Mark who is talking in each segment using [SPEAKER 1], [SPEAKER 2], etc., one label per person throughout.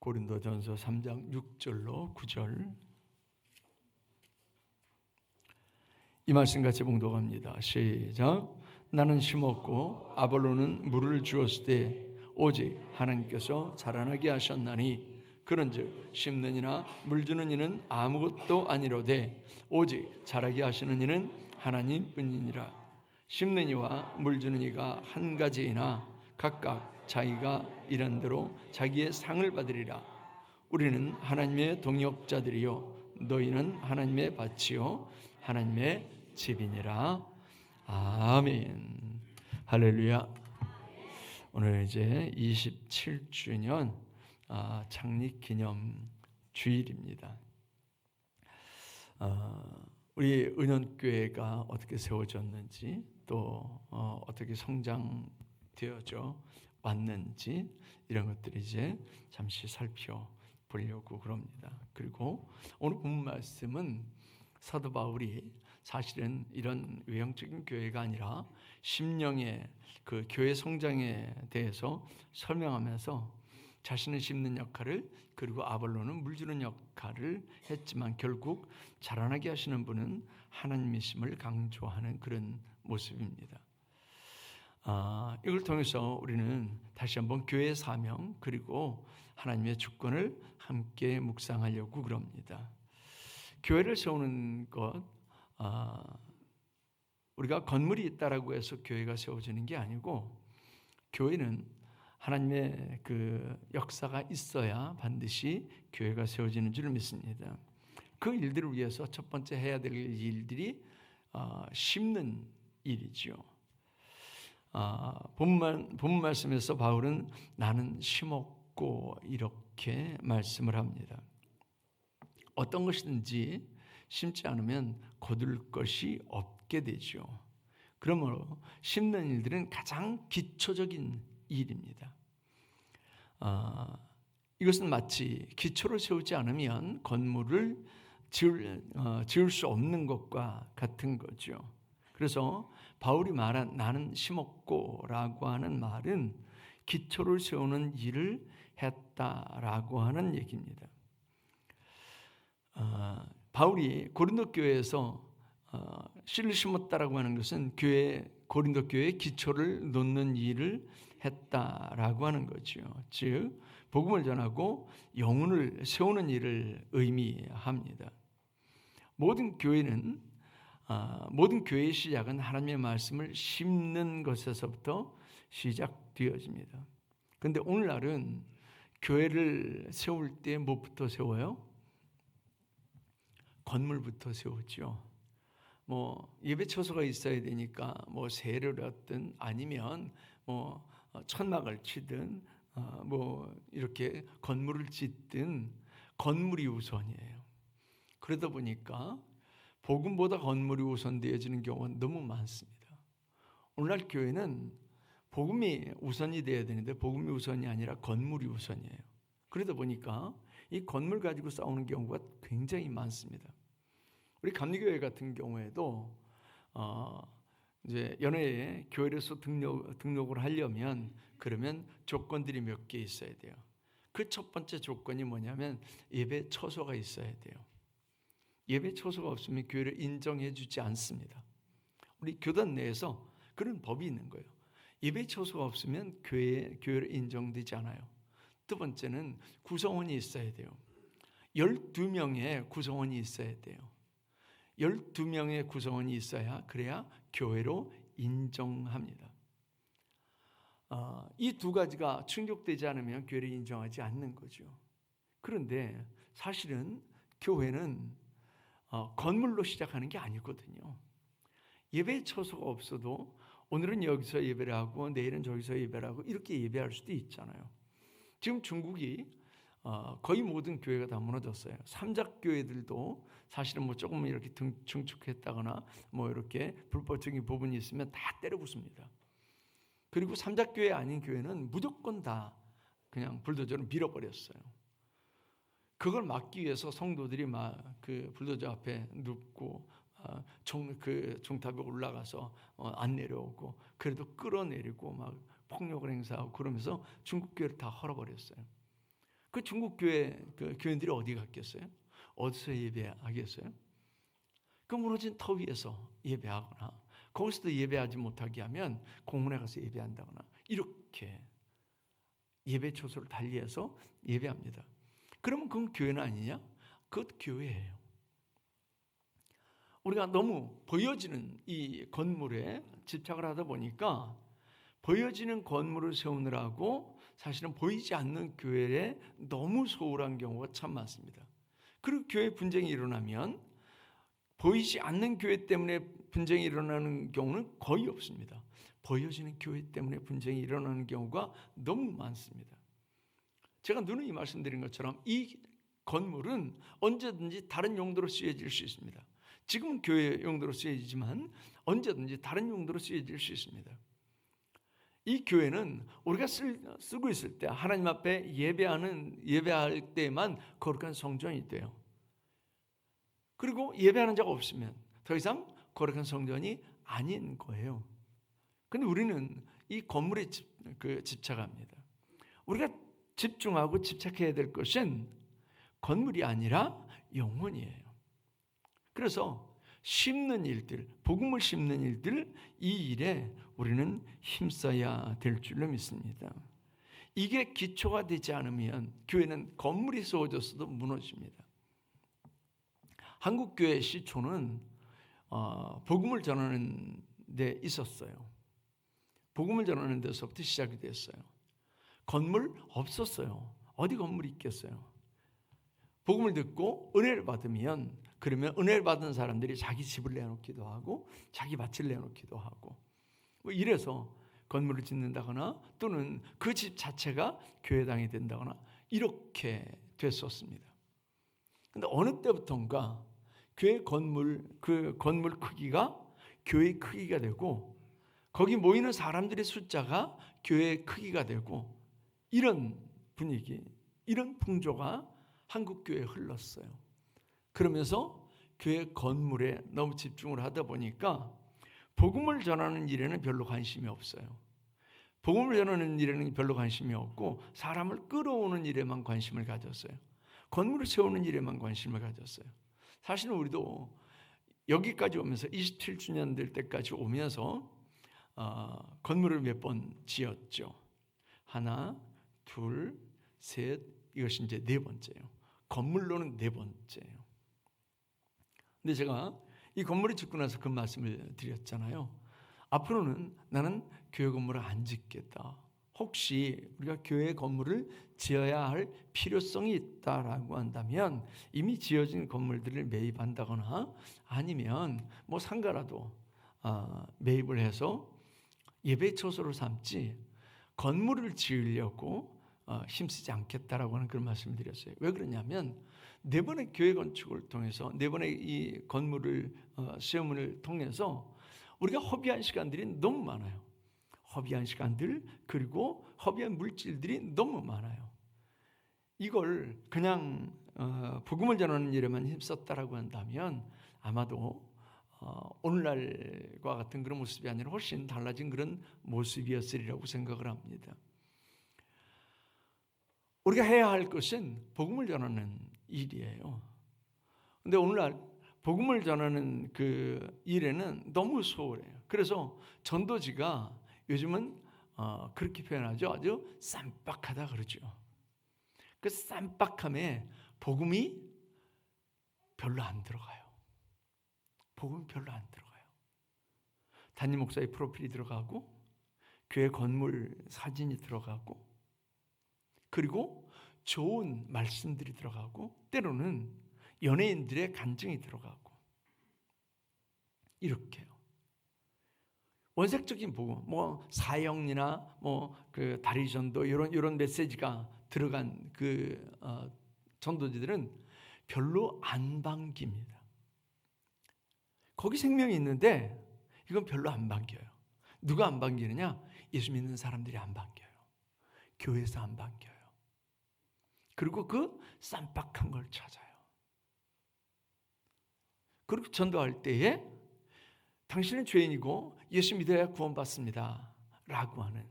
[SPEAKER 1] 고린도전서 3장 6절로 9절 이 말씀 같이 봉독합니다. 시작. 나는 심었고 아볼로는 물을 주었을 때 오직 하나님께서 자라나게 하셨나니 그런즉 심는 이나 물 주는 이는 아무것도 아니로되 오직 자라게 하시는 이는 하나님뿐이니라. 심는 이와 물 주는 이가 한 가지이나 각각 자기가 일한 대로 자기의 상을 받으리라. 우리는 하나님의 동역자들이요 너희는 하나님의 밭이요 하나님의 집이니라. 아멘. 할렐루야. 오늘 이제 27주년 창립기념 주일입니다. 우리 은연교회가 어떻게 세워졌는지 또 어떻게 성장되어져 왔는지 이런 것들을 이제 잠시 살펴보려고 그럽니다. 그리고 오늘 본 말씀은 사도 바울이 사실은 이런 외형적인 교회가 아니라 심령의 그 교회 성장에 대해서 설명하면서 자신을 심는 역할을 그리고 아볼로는 물 주는 역할을 했지만 결국 자라나게 하시는 분은 하나님이심을 강조하는 그런 모습입니다. 이걸 통해서 우리는 다시 한번 교회의 사명 그리고 하나님의 주권을 함께 묵상하려고 그럽니다. 교회를 세우는 것, 우리가 건물이 있다라고 해서 교회가 세워지는 게 아니고 교회는 하나님의 그 역사가 있어야 반드시 교회가 세워지는 줄 믿습니다. 그 일들을 위해서 첫 번째 해야 될 일들이 심는 일이죠. 본 말씀에서 바울은 나는 심었고 이렇게 말씀을 합니다. 어떤 것이든지 심지 않으면 거둘 것이 없게 되죠. 그러므로 심는 일들은 가장 기초적인 일입니다. 이것은 마치 기초를 세우지 않으면 건물을 지을 수 없는 것과 같은 거죠. 그래서 바울이 말한 나는 심었고 라고 하는 말은 기초를 세우는 일을 했다라고 하는 얘기입니다. 바울이 고린도 교회에서 씨를 심었다라고 하는 것은 고린도 교회의 기초를 놓는 일을 했다라고 하는 거죠. 즉 복음을 전하고 영혼을 세우는 일을 의미합니다. 모든 교회의 시작은 하나님의 말씀을 심는 것에서부터 시작되어집니다. 그런데 오늘날은 교회를 세울 때 무엇부터 세워요? 건물부터 세우죠. 예배 처소가 있어야 되니까 세를 얻든 아니면 천막을 치든 이렇게 건물을 짓든 건물이 우선이에요. 그러다 보니까 복음보다 건물이 우선되어지는 경우가 너무 많습니다. 오늘날 교회는 복음이 우선이 되어야 되는데 복음이 우선이 아니라 건물이 우선이에요. 그러다 보니까 이 건물 가지고 싸우는 경우가 굉장히 많습니다. 우리 감리교회 같은 경우에도 이제 연회에 교회에서 등록을 하려면 그러면 조건들이 몇 개 있어야 돼요. 그 첫 번째 조건이 뭐냐면 예배 처소가 있어야 돼요. 예배 처소가 없으면 교회를 인정해 주지 않습니다. 우리 교단 내에서 그런 법이 있는 거예요. 예배 처소가 없으면 교회를 인정되지 않아요. 두 번째는 구성원이 있어야 돼요. 12명의 구성원이 있어야 돼요. 12명의 구성원이 있어야 그래야 교회로 인정합니다. 이 두 가지가 충족되지 않으면 교회를 인정하지 않는 거죠. 그런데 사실은 교회는 건물로 시작하는 게 아니거든요. 예배 처소가 없어도 오늘은 여기서 예배를 하고 내일은 저기서 예배를 하고 이렇게 예배할 수도 있잖아요. 지금 중국이 거의 모든 교회가 다 무너졌어요. 삼작교회들도 사실은 조금 이렇게 증축했다거나 이렇게 불법적인 부분이 있으면 다 때려 부숩니다. 그리고 삼작교회 아닌 교회는 무조건 다 그냥 불도저로 밀어버렸어요. 그걸 막기 위해서 성도들이 그 불도저 앞에 눕고 종탑에 올라가서 안 내려오고 그래도 끌어내리고 막 폭력을 행사하고 그러면서 중국 교회를 다 헐어버렸어요. 그 중국 교회 그 교인들이 어디 갔겠어요? 어디서 예배하겠어요? 그 무너진 터 위에서 예배하거나 거기서도 예배하지 못하게 하면 공원에 가서 예배한다거나 이렇게 예배 초소를 달리해서 예배합니다. 그러면 그건 교회는 아니냐? 그것 교회예요. 우리가 너무 보여지는 이 건물에 집착을 하다 보니까 보여지는 건물을 세우느라고 사실은 보이지 않는 교회에 너무 소홀한 경우가 참 많습니다. 그리고 교회 분쟁이 일어나면 보이지 않는 교회 때문에 분쟁이 일어나는 경우는 거의 없습니다. 보여지는 교회 때문에 분쟁이 일어나는 경우가 너무 많습니다. 제가 누누이 말씀드린 것처럼 이 건물은 언제든지 다른 용도로 쓰여질 수 있습니다. 지금은 교회 용도로 쓰여지지만 언제든지 다른 용도로 쓰여질 수 있습니다. 이 교회는 우리가 쓰고 있을 때 하나님 앞에 예배할 때만 거룩한 성전이 돼요. 그리고 예배하는 자가 없으면 더 이상 거룩한 성전이 아닌 거예요. 근데 우리는 이 건물에 집착합니다. 우리가 집중하고 집착해야 될 것은 건물이 아니라 영혼이에요. 그래서 심는 일들, 복음을 심는 일들, 이 일에 우리는 힘써야 될 줄로 믿습니다. 이게 기초가 되지 않으면 교회는 건물이 세워졌어도 무너집니다. 한국교회 시초는 복음을 전하는 데 있었어요. 복음을 전하는 데서부터 시작이 됐어요. 건물 없었어요. 어디 건물이 있겠어요? 복음을 듣고 은혜를 받으면 그러면 은혜를 받은 사람들이 자기 집을 내놓기도 하고 자기 밭을 내놓기도 하고 뭐 이래서 건물을 짓는다거나 또는 그 집 자체가 교회당이 된다거나 이렇게 됐었습니다. 그런데 어느 때부터인가 교회 건물 그 건물 크기가 교회의 크기가 되고 거기 모이는 사람들의 숫자가 교회의 크기가 되고 이런 분위기, 이런 풍조가 한국 교회에 흘렀어요. 그러면서 교회 건물에 너무 집중을 하다 보니까 복음을 전하는 일에는 별로 관심이 없어요. 복음을 전하는 일에는 별로 관심이 없고 사람을 끌어오는 일에만 관심을 가졌어요. 건물을 세우는 일에만 관심을 가졌어요. 사실은 우리도 여기까지 오면서 27주년 될 때까지 오면서 건물을 몇 번 지었죠. 하나, 둘, 셋, 이것이 이제 네 번째예요. 건물로는 네 번째예요. 근데 제가 이 건물을 짓고 나서 그 말씀을 드렸잖아요. 앞으로는 나는 교회 건물을 안 짓겠다. 혹시 우리가 교회 건물을 지어야 할 필요성이 있다라고 한다면 이미 지어진 건물들을 매입한다거나 아니면 뭐 상가라도 매입을 해서 예배 처소로 삼지 건물을 지으려고 힘쓰지 않겠다라고 하는 그런 말씀을 드렸어요. 왜 그러냐면 네 번의 교회 건축을 통해서 네 번의 이 건물을 세움을 통해서 우리가 허비한 시간들이 너무 많아요. 허비한 시간들 그리고 허비한 물질들이 너무 많아요. 이걸 그냥 복음을 전하는 일에만 힘썼다라고 한다면 아마도 오늘날과 같은 그런 모습이 아니라 훨씬 달라진 그런 모습이었으리라고 생각을 합니다. 우리가 해야 할 것은 복음을 전하는 일이에요. 근데 오늘날 복음을 전하는 그 일에는 너무 소홀해요. 그래서 전도지가 요즘은 그렇게 표현하죠. 아주 쌈박하다 그러죠. 그 쌈박함에 복음이 별로 안 들어가요. 복음이 별로 안 들어가요. 담임 목사의 프로필이 들어가고 교회 건물 사진이 들어가고 그리고 좋은 말씀들이 들어가고 때로는 연예인들의 간증이 들어가고 이렇게요. 원색적인 복음, 뭐 사형이나 뭐 그 다리전도 이런 메시지가 들어간 그 전도지들은 별로 안 반깁니다. 거기 생명이 있는데 이건 별로 안 반겨요. 누가 안 반기느냐? 예수 믿는 사람들이 안 반겨요. 교회에서 안 반겨요. 그리고 그 쌈박한 걸 찾아요. 그리고 전도할 때에 당신은 죄인이고 예수 믿어야 구원받습니다 라고 하는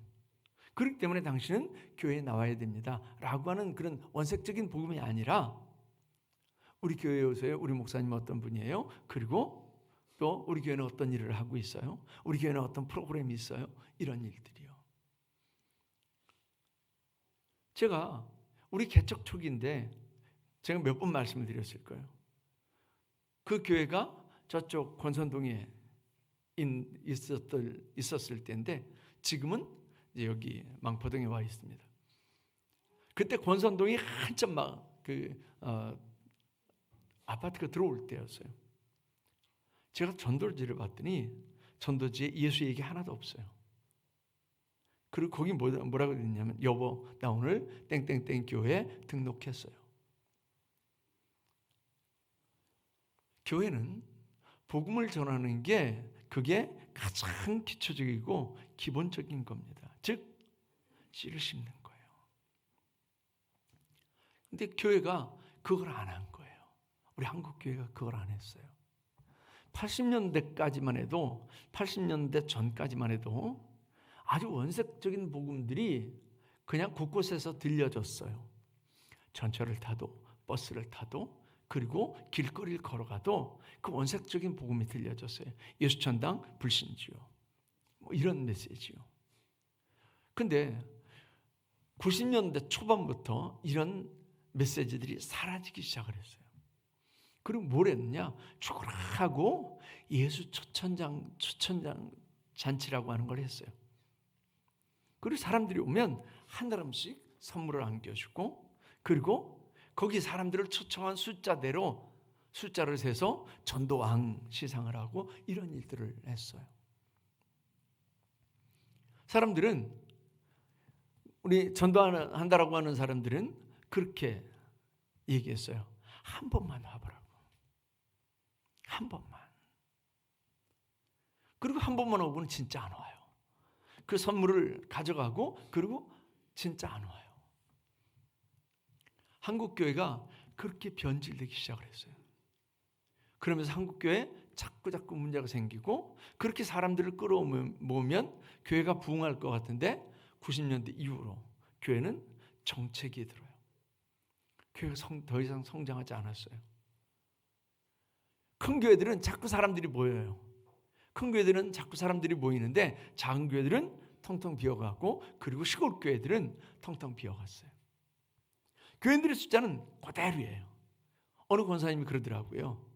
[SPEAKER 1] 그렇기 때문에 당신은 교회에 나와야 됩니다 라고 하는 그런 원색적인 복음이 아니라, 우리 교회에 오세요, 우리 목사님은 어떤 분이에요, 그리고 또 우리 교회는 어떤 일을 하고 있어요, 우리 교회는 어떤 프로그램이 있어요, 이런 일들이요. 제가 우리 개척 초기인데 제가 몇 번 말씀을 드렸을 거예요. 그 교회가 저쪽 권선동에 있었을 때인데 지금은 이제 여기 망포동에 와 있습니다. 그때 권선동이 한참 아파트가 들어올 때였어요. 제가 전도지를 봤더니 전도지에 예수 얘기 하나도 없어요. 그리고 거기 뭐라고 했냐면, 여보 나 오늘 땡땡땡 교회에 등록했어요. 교회는 복음을 전하는 게 그게 가장 기초적이고 기본적인 겁니다. 즉 씨를 심는 거예요. 근데 교회가 그걸 안 한 거예요. 우리 한국 교회가 그걸 안 했어요. 80년대까지만 해도, 80년대 전까지만 해도 아주 원색적인 복음들이 그냥 곳곳에서 들려졌어요. 전철을 타도 버스를 타도 그리고 길거리를 걸어가도 그 원색적인 복음이 들려졌어요. 예수천당 불신지요, 뭐 이런 메시지요. 근데 90년대 초반부터 이런 메시지들이 사라지기 시작을 했어요. 그리고 뭘 했느냐, 축구하고 예수 초천장 잔치라고 하는 걸 했어요. 그리고 사람들이 오면 한 사람씩 선물을 안겨주고, 그리고 거기 사람들을 초청한 숫자대로 숫자를 세서 전도왕 시상을 하고 이런 일들을 했어요. 사람들은, 우리 전도한다라고 하는 사람들은 그렇게 얘기했어요. 한 번만 와보라고. 한 번만. 그리고 한 번만 오고는 진짜 안 와요. 그 선물을 가져가고 그리고 진짜 안 와요. 한국교회가 그렇게 변질되기 시작을 했어요. 그러면서 한국교회에 자꾸 문제가 생기고, 그렇게 사람들을 끌어모으면 교회가 부흥할 것 같은데 90년대 이후로 교회는 정체기에 들어요. 교회가 더 이상 성장하지 않았어요. 큰 교회들은 자꾸 사람들이 모여요. 큰 교회들은 자꾸 사람들이 모이는데 작은 교회들은 텅텅 비어가고, 그리고 시골 교회들은 텅텅 비어갔어요. 교인들의 숫자는 그대로예요. 어느 권사님이 그러더라고요.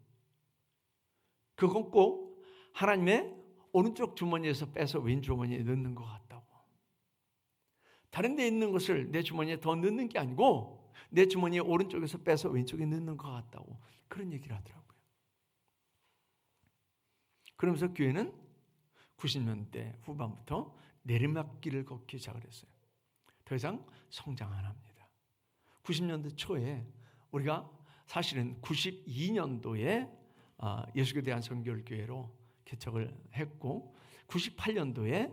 [SPEAKER 1] 그건 꼭 하나님의 오른쪽 주머니에서 빼서 왼쪽 주머니에 넣는 것 같다고. 다른 데 있는 것을 내 주머니에 더 넣는 게 아니고 내 주머니에 오른쪽에서 빼서 왼쪽에 넣는 것 같다고, 그런 얘기를 하더라고요. 그러면서 교회는 90년대 후반부터 내리막길을 걷기 시작을 했어요. 더 이상 성장 안 합니다. 90년대 초에 우리가 사실은 92년도에 예수교에 대한 선교교회로 개척을 했고, 98년도에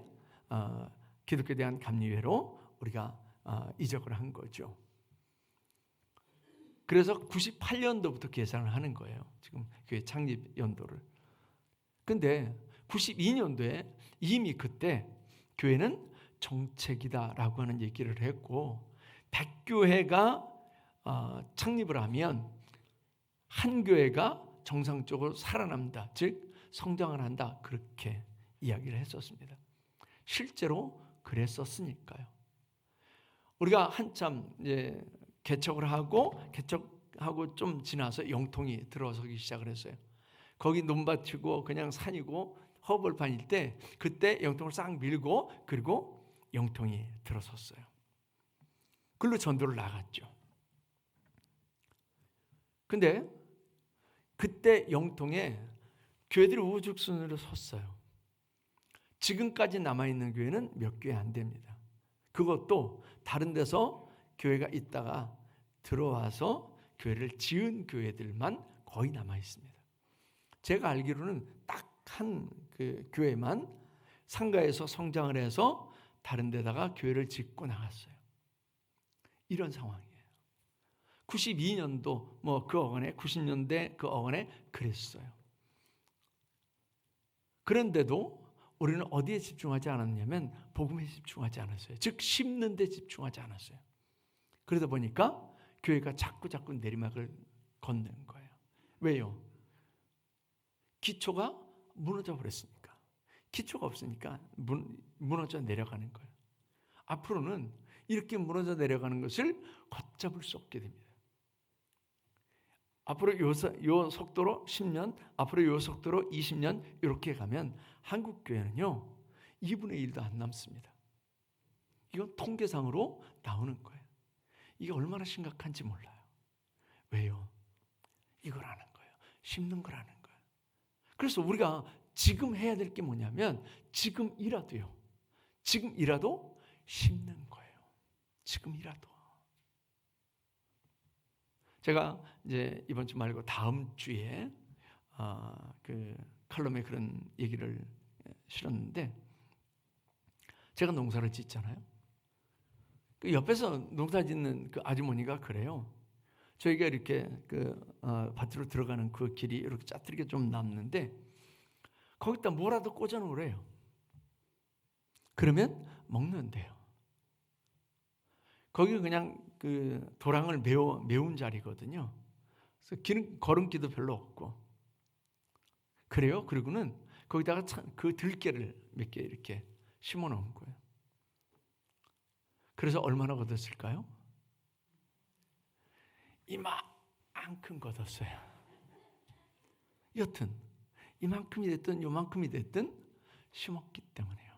[SPEAKER 1] 기독교에 대한 감리회로 우리가 이적을 한 거죠. 그래서 98년도부터 계산을 하는 거예요. 지금 교회 창립 연도를. 근데 92년도에 이미 그때 교회는 정책이다라고 하는 얘기를 했고, 100교회가 창립을 하면 한 교회가 정상적으로 살아남다, 즉 성장을 한다, 그렇게 이야기를 했었습니다. 실제로 그랬었으니까요. 우리가 한참 이제 개척을 하고 좀 지나서 영통이 들어서기 시작을 했어요. 거기 논밭이고 그냥 산이고 허벌판일 때, 그때 영통을 싹 밀고 그리고 영통이 들어섰어요. 글로 전도를 나갔죠. 근데 그때 영통에 교회들이 우후죽순으로 섰어요. 지금까지 남아있는 교회는 몇 교회 안 됩니다. 그것도 다른 데서 교회가 있다가 들어와서 교회를 지은 교회들만 거의 남아있습니다. 제가 알기로는 딱 한 그 교회만 상가에서 성장을 해서 다른 데다가 교회를 짓고 나갔어요. 이런 상황이에요. 92년도 그 어간에, 90년대 그 어간에 그랬어요. 그런데도 우리는 어디에 집중하지 않았냐면 복음에 집중하지 않았어요. 즉 심는 데 집중하지 않았어요. 그러다 보니까 교회가 자꾸 내리막을 걷는 거예요. 왜요? 기초가 무너져 버렸으니까. 기초가 없으니까 무너져 내려가는 거예요. 앞으로는 이렇게 무너져 내려가는 것을 걷잡을 수 없게 됩니다. 앞으로 요 속도로 10년, 앞으로 요 속도로 20년 이렇게 가면 한국 교회는요 2분의 1도 안 남습니다. 이건 통계상으로 나오는 거예요. 이게 얼마나 심각한지 몰라요. 왜요? 이걸 아는 거예요. 심는 걸 아는 거예요. 그래서 우리가 지금 해야 될 게 뭐냐면 지금이라도 심는 거예요. 지금이라도. 제가 이제 이번 주 말고 다음 주에 그 칼럼에 그런 얘기를 실었는데, 제가 농사를 짓잖아요. 그 옆에서 농사 짓는 그 아주머니가 그래요. 저희가 이렇게 그 밭으로 들어가는 그 길이 이렇게 짜투리게 좀 남는데 거기다 뭐라도 꽂아 놓으래요. 그러면 먹는데요. 거기 그냥 그 도랑을 메운 자리거든요. 그래서 걸음기도 별로 없고 그래요. 그리고는 거기다가 그 들깨를 몇 개 이렇게 심어 놓은 거예요. 그래서 얼마나 얻었을까요? 이만큼 얻었어요. 여튼 이만큼이 됐든 요만큼이 됐든 심었기 때문에요.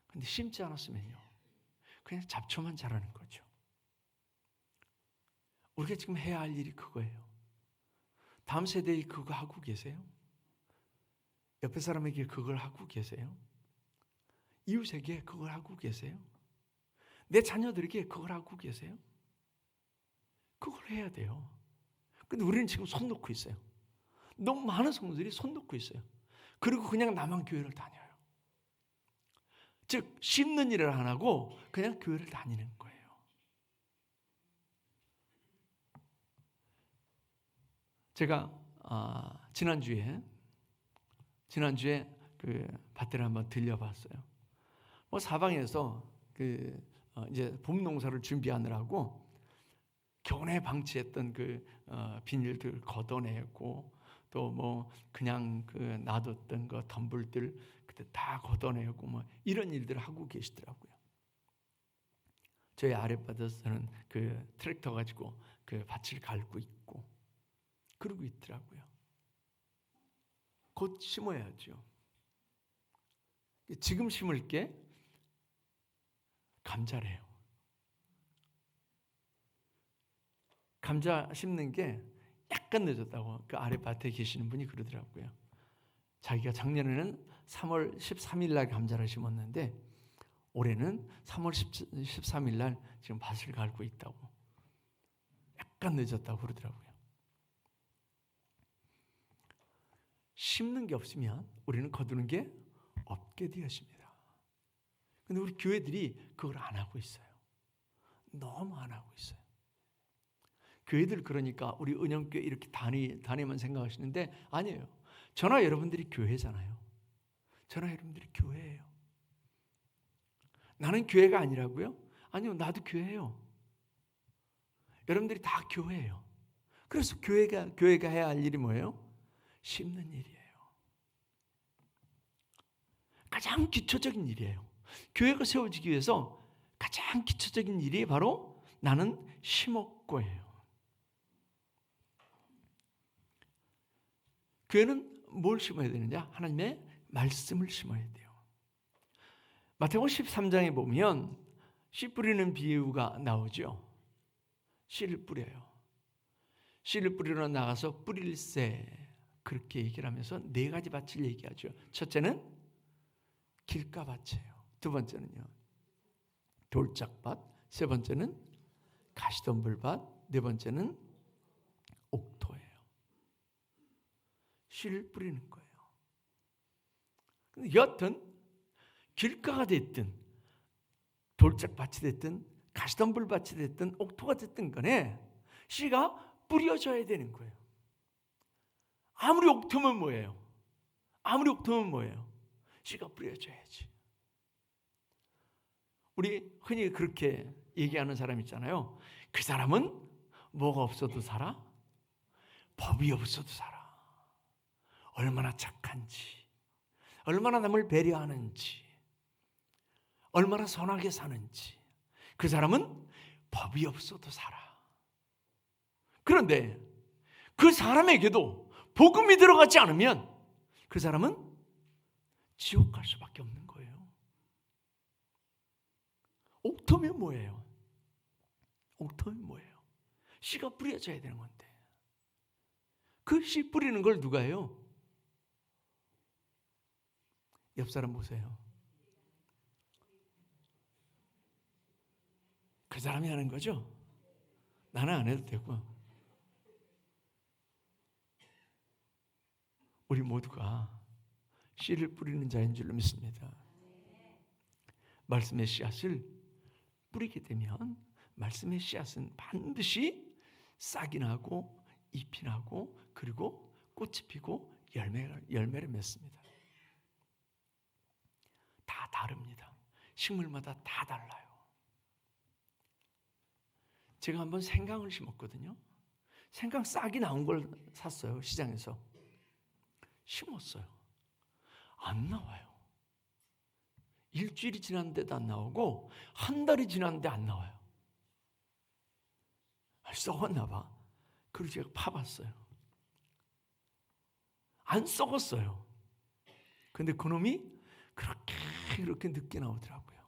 [SPEAKER 1] 근데 심지 않았으면요 그냥 잡초만 자라는 거죠. 우리가 지금 해야 할 일이 그거예요. 다음 세대에 그거 하고 계세요? 옆에 사람에게 그걸 하고 계세요? 이웃에게 그걸 하고 계세요? 내 자녀들에게 그걸 하고 계세요? 그걸 해야 돼요. 근데 우리는 지금 손 놓고 있어요. 너무 많은 성도들이 손 놓고 있어요. 그리고 그냥 나만 교회를 다녀요. 즉 심는 일을 안 하고 그냥 교회를 다니는 거예요. 제가 지난주에 그 밭을 한번 들려봤어요. 사방에서 이제 봄 농사를 준비하느라고 겨우내 방치했던 그 비닐들 걷어내고 또 그냥 놔뒀던 거 덤불들 그때 다 걷어내고 이런 일들을 하고 계시더라고요. 저희 아랫바다에서는 그 트랙터 가지고 그 밭을 갈고 있고 그러고 있더라고요. 곧 심어야죠. 지금 심을 게 감자래요. 감자 심는 게 약간 늦었다고 그 아래 밭에 계시는 분이 그러더라고요. 자기가 작년에는 3월 13일 날 감자를 심었는데 올해는 3월 13일 날 지금 밭을 갈고 있다고. 약간 늦었다고 그러더라고요. 심는 게 없으면 우리는 거두는 게 없게 되었습니다. 근데 우리 교회들이 그걸 안 하고 있어요. 너무 안 하고 있어요. 교회들 그러니까 우리 은영교회 이렇게 다니면 생각하시는데 아니에요. 저나 여러분들이 교회잖아요. 저나 여러분들이 교회예요. 나는 교회가 아니라고요? 아니요, 나도 교회예요. 여러분들이 다 교회예요. 그래서 교회가 해야 할 일이 뭐예요? 심는 일이에요. 가장 기초적인 일이에요. 교회가 세워지기 위해서 가장 기초적인 일이 바로 나는 심었고예요. 교회는 뭘 심어야 되느냐? 하나님의 말씀을 심어야 돼요. 마태복음 13장에 보면 씨 뿌리는 비유가 나오죠. 씨를 뿌려요. 씨를 뿌리러 나가서 뿌릴새 그렇게 얘기를 하면서 네 가지 밭을 얘기하죠. 첫째는 길가밭이에요. 두 번째는요 돌짝밭, 세 번째는 가시덤불밭, 네 번째는 옥토예요. 씨를 뿌리는 거예요. 근데 여튼 길가가 됐든 돌짝밭이 됐든 가시덤불밭이 됐든 옥토가 됐든 간에 씨가 뿌려져야 되는 거예요. 아무리 옥토면 뭐예요? 씨가 뿌려져야지. 우리 흔히 그렇게 얘기하는 사람 있잖아요. 그 사람은 뭐가 없어도 살아? 법이 없어도 살아. 얼마나 착한지, 얼마나 남을 배려하는지, 얼마나 선하게 사는지. 그 사람은 법이 없어도 살아. 그런데 그 사람에게도 복음이 들어가지 않으면 그 사람은 지옥 갈 수밖에 없는 거예요. 옥토면 뭐예요? 옥토면 뭐예요? 씨가 뿌려져야 되는 건데 그 씨 뿌리는 걸 누가 해요? 옆 사람 보세요. 그 사람이 하는 거죠? 나는 안 해도 되고. 우리 모두가 씨를 뿌리는 자인 줄로 믿습니다. 말씀의 씨앗을 뿌리게 되면 말씀의 씨앗은 반드시 싹이 나고 잎이 나고 그리고 꽃이 피고 열매를 맺습니다. 다 다릅니다. 식물마다 다 달라요. 제가 한번 생강을 심었거든요. 생강 싹이 나온 걸 샀어요. 시장에서. 심었어요. 안 나와요. 일주일이 지났는데도 안 나오고 한 달이 지났는데 안 나와요. 썩었나 봐. 그리고 제가 파봤어요. 안 썩었어요. 근데 그놈이 그렇게 늦게 나오더라고요.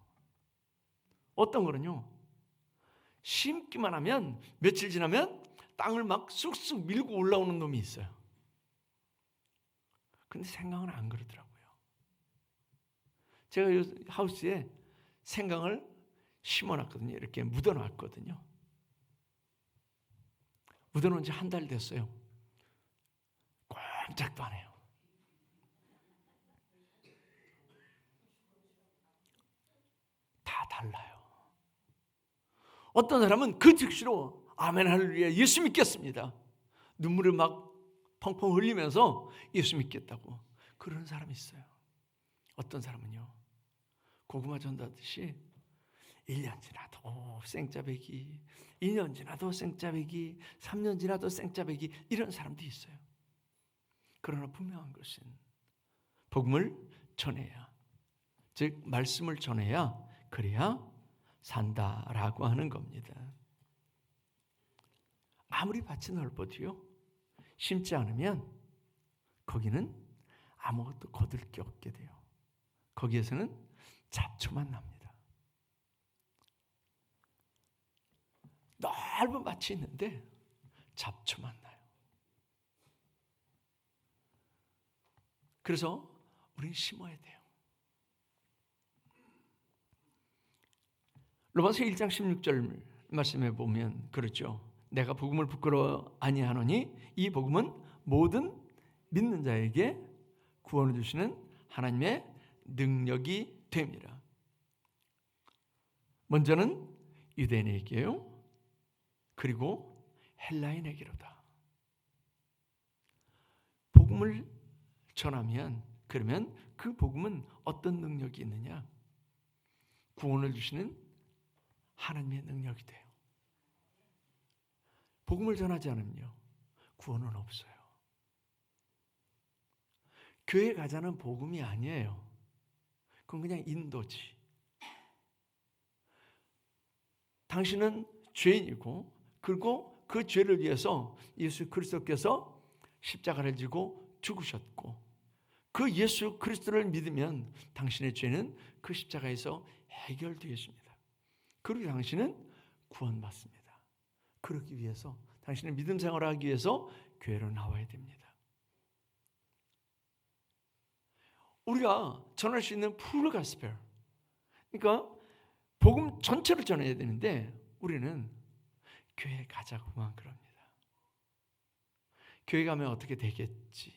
[SPEAKER 1] 어떤 거는요, 심기만 하면 며칠 지나면 땅을 막 쑥쑥 밀고 올라오는 놈이 있어요. 근데 생강은 안 그러더라고요. 제가 이 하우스에 생강을 심어놨거든요. 이렇게 묻어놨거든요. 묻어놓은 지 한 달 됐어요. 꼼짝도 안 해요. 다 달라요. 어떤 사람은 그 즉시로 아멘 할렐루야 예수 믿겠습니다. 눈물을 막 펑펑 흘리면서 예수 믿겠다고 그러는 사람이 있어요. 어떤 사람은요, 고구마 전다듯이 1년 지나도 생짜배기, 2년 지나도 생짜배기, 3년 지나도 생짜배기, 이런 사람도 있어요. 그러나 분명한 것은 복음을 전해야, 즉 말씀을 전해야 그래야 산다라고 하는 겁니다. 아무리 밭이 넓어도요, 심지 않으면 거기는 아무것도 거둘 게 없게 돼요. 거기에서는 잡초만 납니다. 넓은 밭이 있는데 잡초만 나요. 그래서 우리는 심어야 돼요. 로마서 1장 16절 말씀해 보면 그렇죠. 내가 복음을 부끄러워 아니하노니 이 복음은 모든 믿는 자에게 구원을 주시는 하나님의 능력이 됩니다. 먼저는 유대인에게요, 그리고 헬라인에게로다. 복음을 전하면, 그러면 그 복음은 어떤 능력이 있느냐? 구원을 주시는 하나님의 능력이 돼요. 복음을 전하지 않으면요, 구원은 없어요. 교회 가자는 복음이 아니에요. 그건 그냥 인도지. 당신은 죄인이고, 그리고 그 죄를 위해서 예수 그리스도께서 십자가를 지고 죽으셨고, 그 예수 그리스도를 믿으면 당신의 죄는 그 십자가에서 해결되었습니다. 그리고 당신은 구원받습니다. 그러기 위해서, 당신의 믿음 생활을 하기 위해서 교회로 나와야 됩니다. 우리가 전할 수 있는 풀 가스펠, 그러니까 복음 전체를 전해야 되는데 우리는 교회 가자고만 그럽니다. 교회 가면 어떻게 되겠지,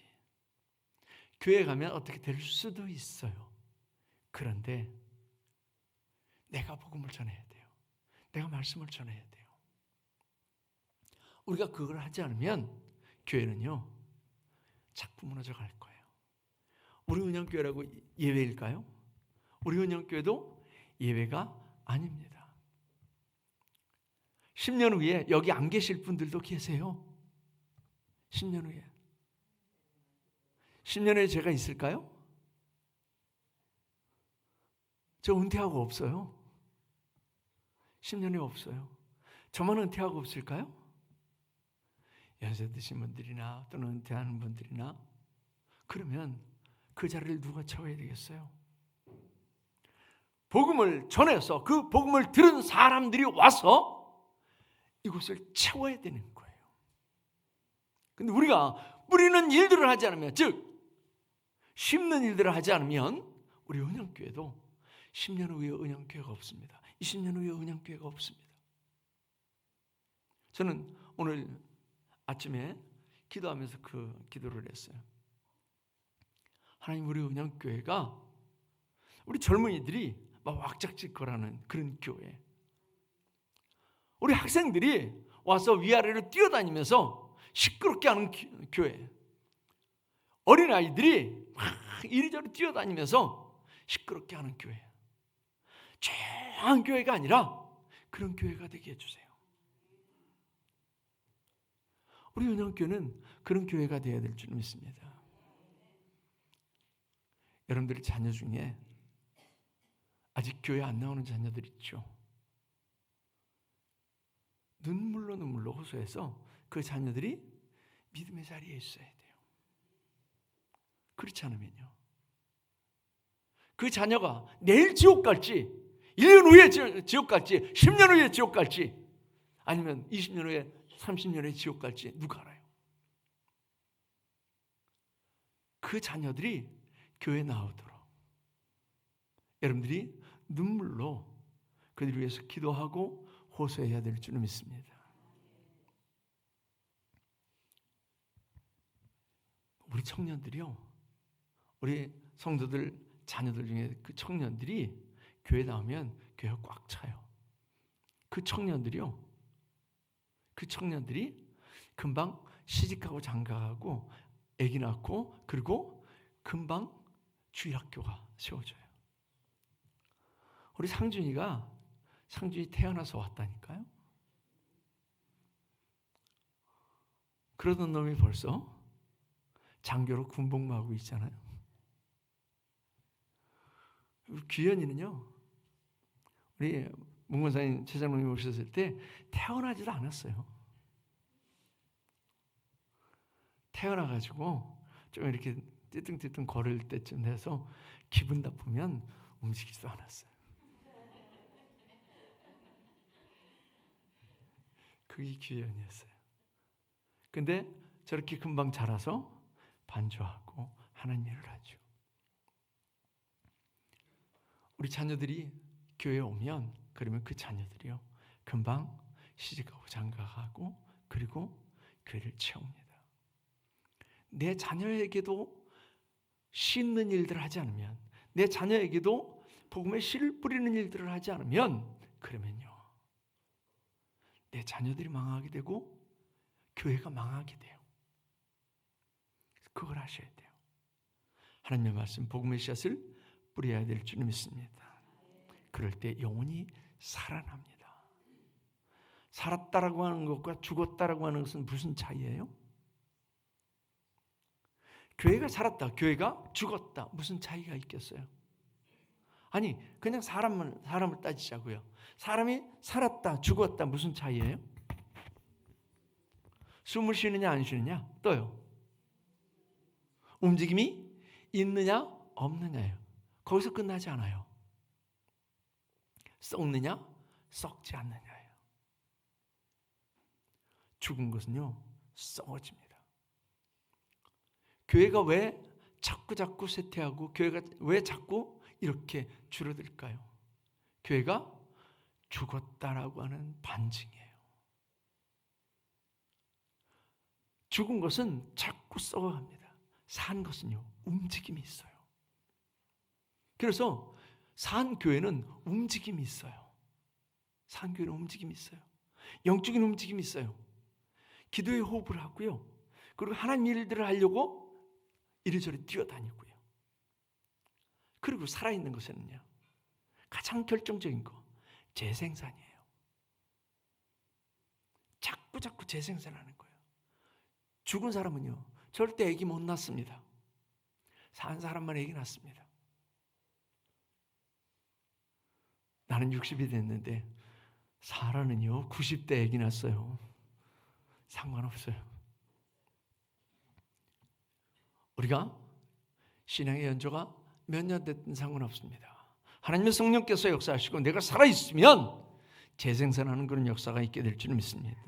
[SPEAKER 1] 교회 가면 어떻게 될 수도 있어요. 그런데 내가 복음을 전해야 돼요. 내가 말씀을 전해야 돼요. 우리가 그걸 하지 않으면 교회는요, 자꾸 무너져 갈 거예요. 우리 은영교회라고 예외일까요? 우리 은영교회도 예외가 아닙니다. 10년 후에 여기 안 계실 분들도 계세요. 10년 후에. 10년 후에 제가 있을까요? 저 은퇴하고 없어요. 10년에 없어요. 저만 은퇴하고 없을까요? 연세 드신 분들이나 또는 은퇴하는 분들이나, 그러면 그 자리를 누가 채워야 되겠어요? 복음을 전해서 그 복음을 들은 사람들이 와서 이곳을 채워야 되는 거예요. 근데 우리가 뿌리는 일들을 하지 않으면, 즉 심는 일들을 하지 않으면 우리 은영교회도 10년 후에 은영교회가 없습니다. 20년 후에 은영교회가 없습니다. 저는 오늘 아침에 기도하면서 그 기도를 했어요. 하나님, 우리 은영교회가 우리 젊은이들이 막 왁작지껄하는 그런 교회, 우리 학생들이 와서 위아래로 뛰어다니면서 시끄럽게 하는 교회, 어린아이들이 막 이리저리 뛰어다니면서 시끄럽게 하는 교회, 조용한 교회가 아니라 그런 교회가 되게 해주세요. 우리 은영교회는 그런 교회가 되어야 될 줄 믿습니다. 여러분들의 자녀 중에 아직 교회 안 나오는 자녀들 있죠. 눈물로 호소해서 그 자녀들이 믿음의 자리에 있어야 돼요. 그렇지 않으면요, 그 자녀가 내일 지옥 갈지, 1년 후에 지옥 갈지, 10년 후에 지옥 갈지, 아니면 20년 후에 30년 후에 지옥 갈지 누가 알아요? 그 자녀들이 교회에 나오도록 여러분들이 눈물로 그들을 위해서 기도하고 호소해야 될 줄 믿습니다. 우리 청년들이요, 우리 성도들 자녀들 중에 그 청년들이 교회 나오면 교회가 꽉 차요. 그 청년들이 금방 시집가고 장가가고 아기 낳고, 그리고 금방 주일학교가 세워져요. 우리 상준이 태어나서 왔다니까요. 그러던 놈이 벌써 장교로 군복무하고 있잖아요. 우리 규현이는요, 우리 문권사님 최장로님 오셨을 때 태어나지도 않았어요. 태어나가지고 좀 이렇게 띠뚱띠뚱 걸을 때쯤 돼서 기분 나쁘면 움직이지도 않았어요. 그게 규현이었어요. 근데 저렇게 금방 자라서 반주하고 하는 일을 하죠. 우리 자녀들이 교회에 오면, 그러면 그 자녀들이요, 금방 시집가고 장가가고, 그리고 교회를 채웁니다. 내 자녀에게도 씻는 일들을 하지 않으면, 내 자녀에게도 복음의 씨를 뿌리는 일들을 하지 않으면, 그러면요, 내 자녀들이 망하게 되고 교회가 망하게 돼요. 그걸 하셔야 돼요. 하나님의 말씀, 복음의 씨앗을 뿌려야 될 줄 믿습니다. 그럴 때 영혼이 살아납니다. 살았다라고 하는 것과 죽었다라고 하는 것은 무슨 차이예요? 교회가 살았다, 교회가 죽었다, 무슨 차이가 있겠어요? 아니, 그냥 사람을 따지자고요. 사람이 살았다, 죽었다, 무슨 차이예요? 숨을 쉬느냐 안 쉬느냐, 또요, 움직임이 있느냐 없느냐예요. 거기서 끝나지 않아요. 썩느냐 썩지 않느냐예요. 죽은 것은요, 썩어집니다. 교회가 왜 자꾸 쇠퇴하고, 교회가 왜 자꾸 이렇게 줄어들까요? 교회가 죽었다라고 하는 반증이에요. 죽은 것은 자꾸 썩어갑니다. 산 것은요, 움직임이 있어요. 그래서 산 교회는 움직임이 있어요. 산 교회는 움직임이 있어요. 영적인 움직임이 있어요. 기도의 호흡을 하고요, 그리고 하나님 일들을 하려고 이리저리 뛰어다니고요. 그리고 살아있는 것은요, 가장 결정적인 거, 재생산이에요. 자꾸 재생산하는 거예요. 죽은 사람은요, 절대 아기 못 낳습니다. 산 사람만 아기 낳습니다. 나는 60이 됐는데 사라는요 90대 아기 낳았어요. 상관없어요. 우리가 신앙의 연조가 몇 년 됐든 상관없습니다. 하나님의 성령께서 역사하시고 내가 살아있으면 재생산하는 그런 역사가 있게 될 줄 믿습니다.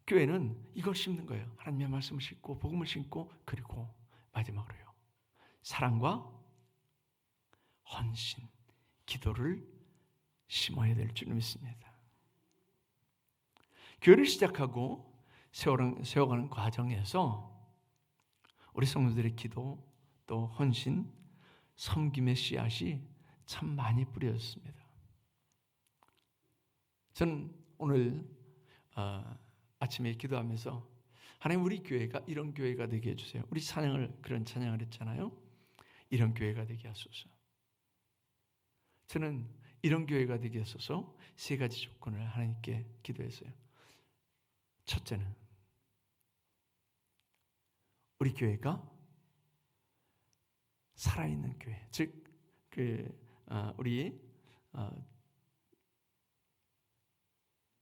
[SPEAKER 1] 교회는 이걸 심는 거예요. 하나님의 말씀을 심고 복음을 심고, 그리고 마지막으로요, 사랑과 헌신, 기도를 심어야 될 줄 믿습니다. 교회를 시작하고 세워가는 과정에서 우리 성도들의 기도, 또 헌신, 섬김의 씨앗이 참 많이 뿌려졌습니다. 저는 오늘 아침에 기도하면서 하나님, 우리 교회가 이런 교회가 되게 해주세요. 우리 그런 찬양을 했잖아요. 이런 교회가 되게 하소서. 저는 이런 교회가 되게 하소서 세 가지 조건을 하나님께 기도했어요. 첫째는 우리 교회가 살아있는 교회, 즉 우리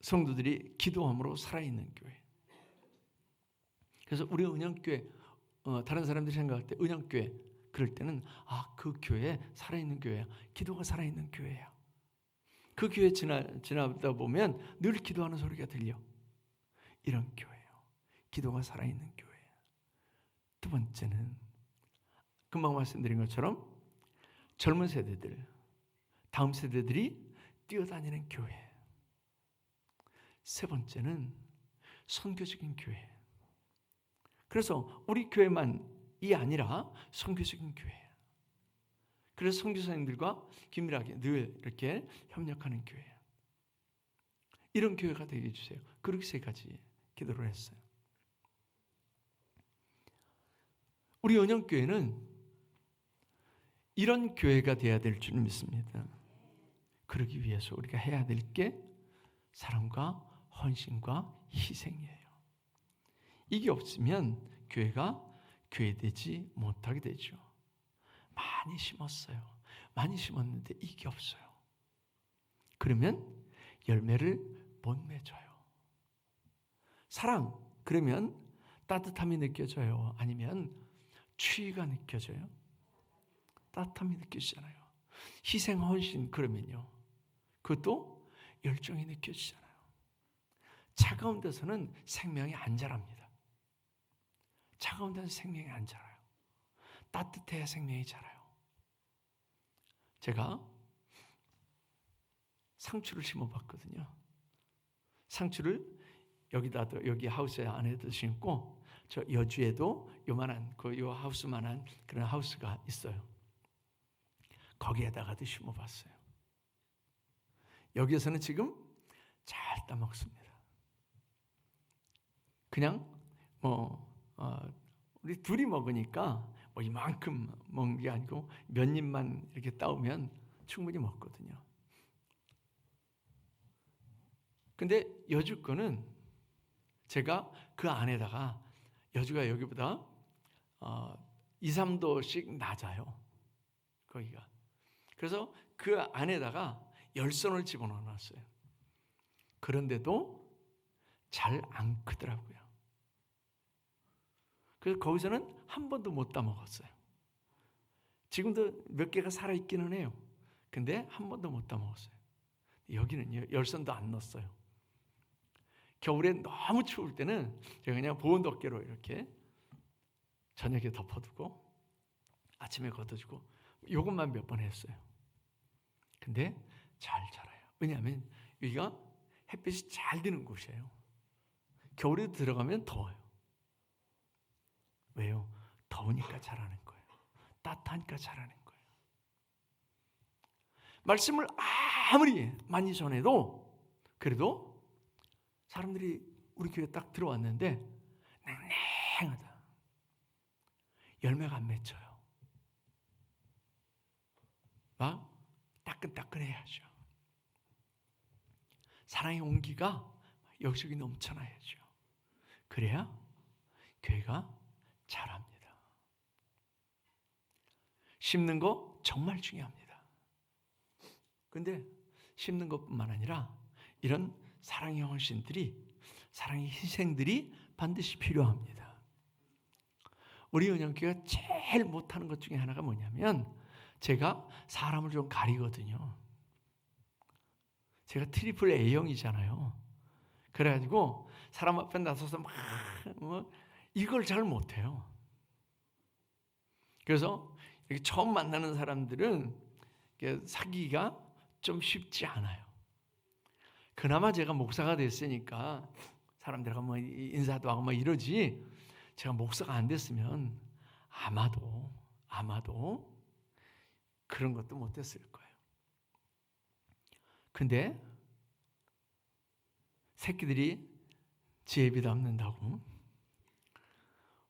[SPEAKER 1] 성도들이 기도함으로 살아있는 교회. 그래서 우리 은영교회, 다른 사람들이 생각할 때 은영교회, 그럴 때는 그 교회 살아있는 교회야. 기도가 살아있는 교회야. 그 교회 지나다 보면 늘 기도하는 소리가 들려. 이런 교회예요. 기도가 살아있는 교회. 두 번째는 금방 말씀드린 것처럼 젊은 세대들, 다음 세대들이 뛰어다니는 교회. 세 번째는 선교적인 교회. 그래서 우리 교회만이 아니라 선교적인 교회. 그래서 선교사님들과 긴밀하게 늘 이렇게 협력하는 교회. 이런 교회가 되게 해주세요. 그렇게 세 가지 기도를 했어요. 우리 은영교회는 이런 교회가 되어야 될 줄 믿습니다. 그러기 위해서 우리가 해야 될 게 사랑과 헌신과 희생이에요. 이게 없으면 교회가 교회되지 못하게 되죠. 많이 심었어요. 많이 심었는데 이게 없어요. 그러면 열매를 못 맺어요. 사랑, 그러면 따뜻함이 느껴져요? 아니면 추위가 느껴져요? 따뜻함이 느껴지잖아요. 희생, 헌신, 그러면요, 그것도 열정이 느껴지잖아요. 차가운 데서는 생명이 안 자랍니다. 차가운 데서 생명이 안 자라요. 따뜻해야 생명이 자라요. 제가 상추를 심어봤거든요. 상추를 여기 하우스 안에도 심고, 저 여주에도 요만한 요 하우스만한 그런 하우스가 있어요. 거기에다가도 심어봤어요. 여기에서는 지금 잘 따먹습니다. 그냥 우리 둘이 먹으니까 이만큼 먹는 게 아니고 몇 입만 이렇게 따오면 충분히 먹거든요. 근데 여주 거는 제가 그 안에다가, 여주가 여기보다 2, 3도씩 낮아요. 거기가. 그래서 그 안에다가 열선을 집어넣어 놨어요. 그런데도 잘 안 크더라고요. 그래서 거기서는 한 번도 못 따먹었어요. 지금도 몇 개가 살아있기는 해요. 근데 한 번도 못 따먹었어요. 여기는 열선도 안 넣었어요. 겨울에 너무 추울 때는 제가 그냥 보온 덮개로 이렇게 저녁에 덮어두고 아침에 걷어주고, 이것만 몇 번 했어요. 근데 잘 자라요. 왜냐하면 여기가 햇빛이 잘 드는 곳이에요. 겨울에 들어가면 더워요. 왜요? 더우니까 자라는 거예요. 따뜻하니까 자라는 거예요. 말씀을 아무리 많이 전해도 그래도 사람들이 우리 교회에 딱 들어왔는데 냉랭하다. 열매가 안 맺혀요. 막 따끈따끈해야죠. 사랑의 온기가 여기저기 넘쳐나야죠. 그래야 교회가 자랍니다. 심는 거 정말 중요합니다. 근데 심는 것뿐만 아니라 이런 사랑의 헌신들이, 사랑의 희생들이 반드시 필요합니다. 우리 은영교회가 제일 못하는 것 중에 하나가 뭐냐면, 제가 사람을 좀 가리거든요. 제가 트리플 A형이잖아요. 그래가지고 사람 앞에 나서서 막 이걸 잘 못해요. 그래서 이렇게 처음 만나는 사람들은 사귀기가 좀 쉽지 않아요. 그나마 제가 목사가 됐으니까 사람들하고 뭐 인사도 하고 막 이러지, 제가 목사가 안 됐으면 아마도 그런 것도 못했을 거예요. 근데 새끼들이 지혜비 담는다고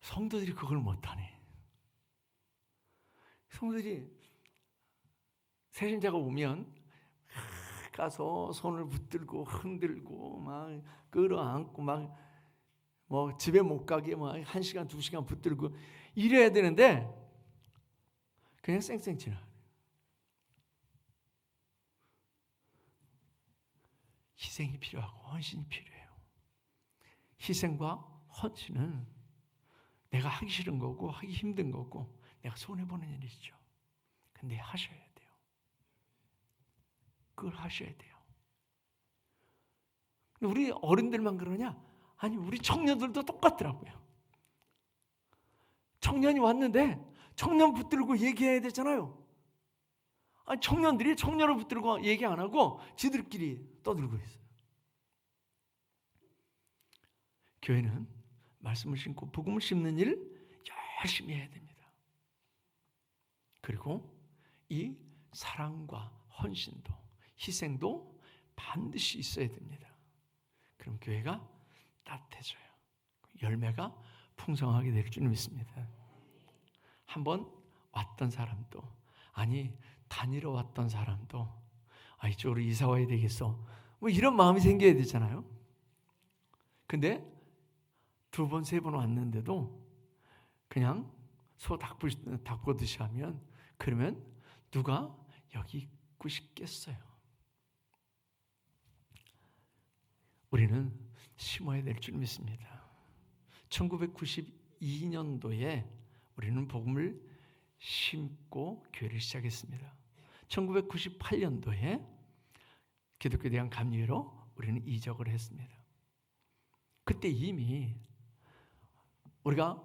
[SPEAKER 1] 성도들이 그걸 못하네. 성도들이 새신자가 오면 가서 손을 붙들고 흔들고 막 끌어안고 막 뭐 집에 못 가게 막 1시간 2시간 붙들고 이래야 되는데 그냥 쌩쌩 지나. 희생이 필요하고 헌신이 필요해요. 희생과 헌신은 내가 하기 싫은 거고 하기 힘든 거고 내가 손해보는 일이죠. 근데 하셔야 돼요. 그걸 하셔야 돼요. 근데 우리 어른들만 그러냐? 아니, 우리 청년들도 똑같더라고요. 청년이 왔는데 청년 붙들고 얘기해야 되잖아요. 아니, 청년들이 청년을 붙들고 얘기 안 하고 지들끼리 떠들고 있어요. 교회는 말씀을 심고 복음을 심는 일 열심히 해야 됩니다. 그리고 이 사랑과 헌신도 희생도 반드시 있어야 됩니다. 그럼 교회가 따뜻해져요. 열매가 풍성하게 될 줄 믿습니다. 한번 왔던 사람도, 아니 다니러 왔던 사람도 이쪽으로 이사 와야 되겠어, 뭐 이런 마음이 생겨야 되잖아요. 근데 2번, 3번 왔는데도 그냥 소 닭보듯이 하면, 그러면 누가 여기 있고 싶겠어요? 우리는 심어야 될 줄 믿습니다. 1992년도에 우리는 복음을 심고 교회를 시작했습니다. 1998년도에 기독교에 대한 감리회로 우리는 이적을 했습니다. 그때 이미 우리가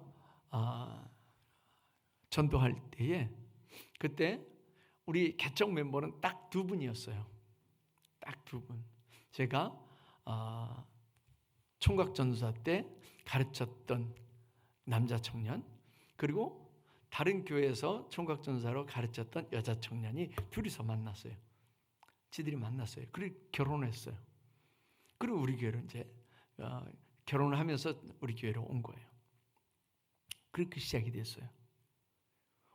[SPEAKER 1] 전도할 때에 그때 우리 개척 멤버는 딱 2분이었어요. 딱 2분. 제가 총각전도사 때 가르쳤던 남자 청년, 그리고 다른 교회에서 총각전도사로 가르쳤던 여자 청년이 둘이서 만났어요. 지들이 만났어요. 그리고 결혼했어요. 그리고 우리 교회로 이제 결혼을 하면서 우리 교회로 온 거예요. 그렇게 시작이 됐어요.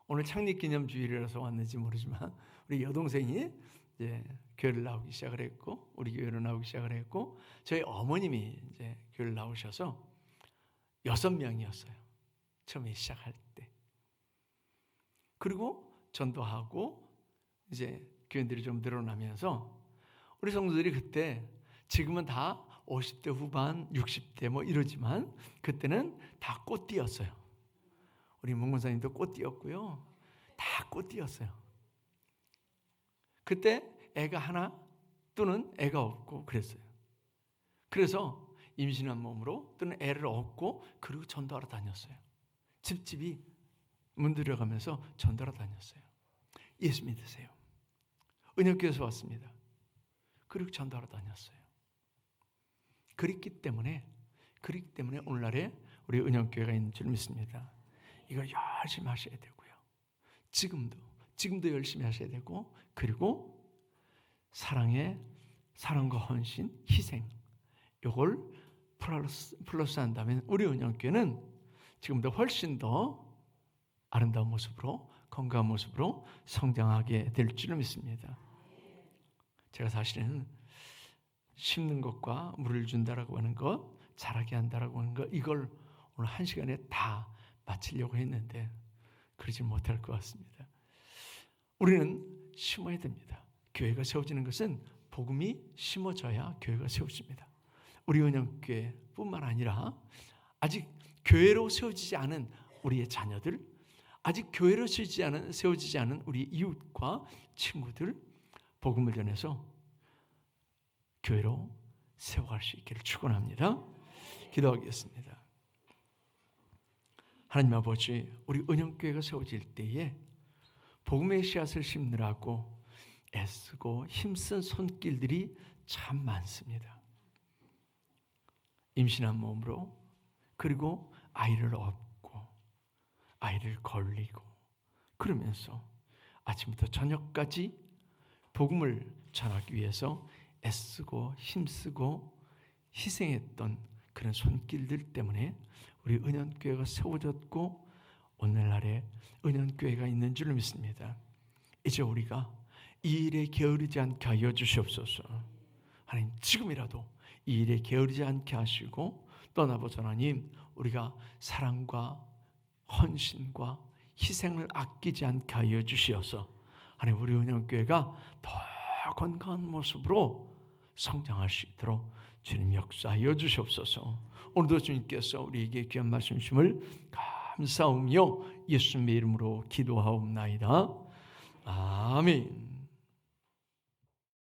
[SPEAKER 1] 오늘 창립기념주일이라서 왔는지 모르지만 우리 여동생이 이제 교회를 나오기 시작을 했고, 우리 교회로 나오기 시작을 했고, 저희 어머님이 이제 교회를 나오셔서 6명이었어요. 처음에 시작할 때. 그리고 전도하고 이제 교인들이 좀 늘어나면서 우리 성도들이 그때, 지금은 다 50대 후반, 60대 뭐 이러지만 그때는 다 꽃띠였어요. 우리 문권사님도 꽃띠였고요. 다 꽃띠였어요. 그때 애가 하나 또는 애가 없고 그랬어요. 그래서 임신한 몸으로 또는 애를 얻고 그리고 전도하러 다녔어요. 집집이 문 들여가면서 전도하러 다녔어요. 예수 믿으세요. 은혁교에서 왔습니다. 그리고 전도하러 다녔어요. 그랬기 때문에 오늘날에 우리 은혁교회가 있는 줄 믿습니다. 이걸 열심히 하셔야 되고요. 지금도 열심히 하셔야 되고, 그리고 사랑과 헌신, 희생, 이걸 플러스 한다면 우리 은영교회는 지금보다 훨씬 더 아름다운 모습으로 건강한 모습으로 성장하게 될 줄을 믿습니다. 제가 사실은 심는 것과 물을 준다라고 하는 것, 자라게 한다라고 하는 것, 이걸 오늘 1시간에 다 마치려고 했는데 그러지 못할 것 같습니다. 우리는 심어야 됩니다. 교회가 세워지는 것은 복음이 심어져야 교회가 세워집니다. 우리 은영교회뿐만 아니라 아직 교회로 세워지지 않은 우리의 자녀들, 아직 교회로 세워지지 않은 우리 이웃과 친구들, 복음을 전해서 교회로 세워갈 수 있기를 축원합니다. 기도하겠습니다. 하나님 아버지, 우리 은영교회가 세워질 때에 복음의 씨앗을 심느라고 애쓰고 힘쓴 손길들이 참 많습니다. 임신한 몸으로, 그리고 아이를 업고 아이를 걸리고, 그러면서 아침부터 저녁까지 복음을 전하기 위해서 애쓰고 힘쓰고 희생했던 그런 손길들 때문에 우리 은현교회가 세워졌고 오늘날에 은현교회가 있는 줄 믿습니다. 이제 우리가 이 일에 게으르지 않게 하여 주시옵소서. 하나님, 지금이라도 이 일에 게으르지 않게 하시고, 떠나보자 하나님, 우리가 사랑과 헌신과 희생을 아끼지 않게 하여 주시어서 하나님, 우리 은영교회가 더 건강한 모습으로 성장할 수 있도록 주님 역사하여 주시옵소서. 오늘도 주님께서 우리에게 귀한 말씀 주심을 감사하며 예수님의 이름으로 기도하옵나이다. 아멘.